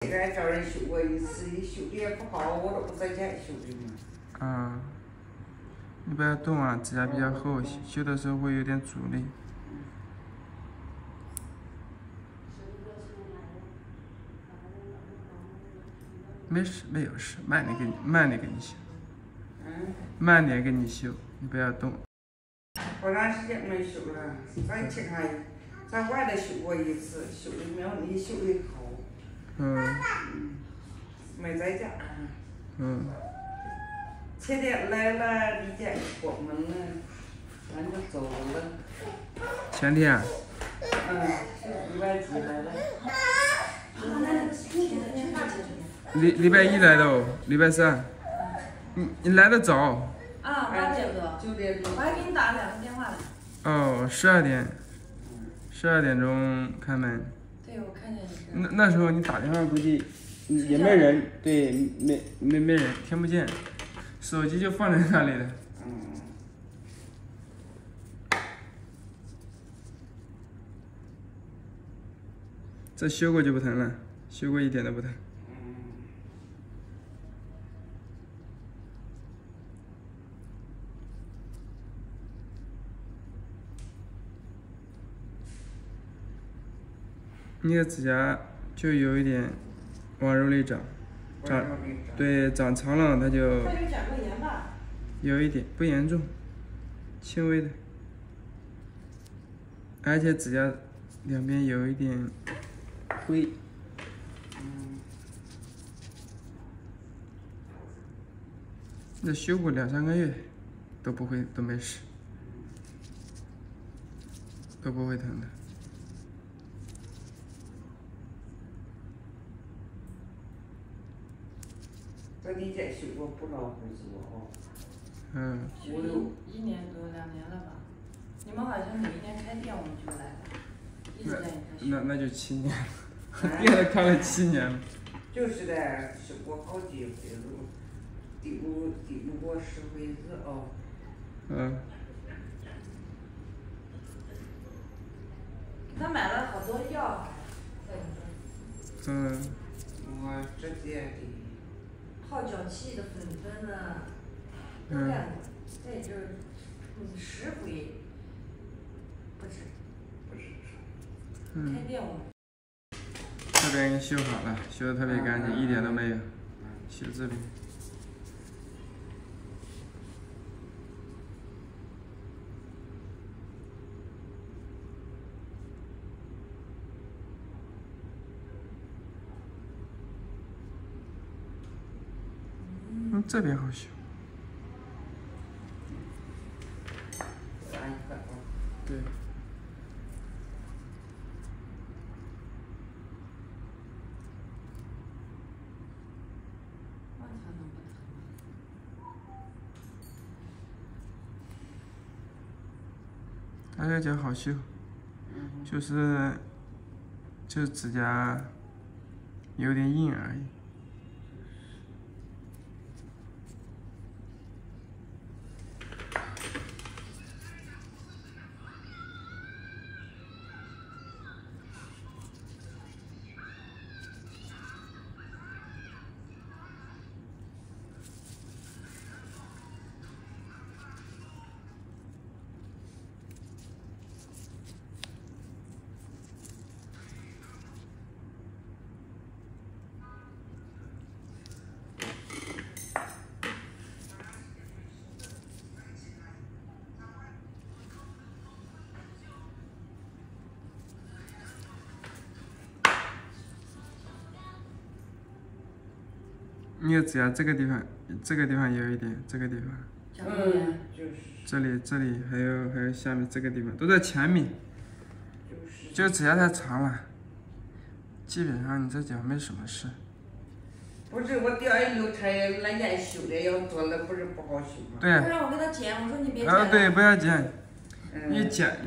俺找人修过一次，你修的也不好，我都不在家修的嘛。啊，你不要动啊，指甲比较厚，修的时候会有点阻力。没事，没有事，慢点给你修。慢点给你修，你不要动。好长时间没修了，在外头修过一次，修的没有你修的好。没在家。前天来了，你家关门了，俺就走了。前天？礼拜几来的？礼拜一来的哦，礼拜三。你来的早。啊，8点多，9点多。我还给你打了2个电话呢。哦，12点，12点钟开门。对，我看见你是。那时候你打电话估计也没人，对，没人，听不见，手机就放在那里了。这修过就不疼了，修过一点都不疼。你的指甲就有一点往肉里长，对，长长了它就。它有甲沟炎吧？有一点，不严重，轻微的，而且指甲两边有一点灰。那修过2、3个月都没事，都不会疼的。在你家修过不老回子哦。修1年多2年了吧？你们好像每一年开店我们就来了，一直在你这修。那就7年了，店都开了7年了。就是的，修过好几回了，第五过10回子哦。他买了好多药，在你这。我直接的。泡脚气的粉粉啊，都干过，这也就是10回，不止。开店我。这边给修好了，修的特别干净，一点都没有。修这边。这边好修。对。他这脚好修，就是指甲有点硬而已。你的指甲这个地方有一点，这个地方。就是。这里还有下面这个地方都在前面。就指甲太长了，基本上你这脚没什么事。不是我掉一溜柴，人家修的要做了，不是不好修吗？对。他让我给他剪，我说你别剪了。对，不要剪，你剪。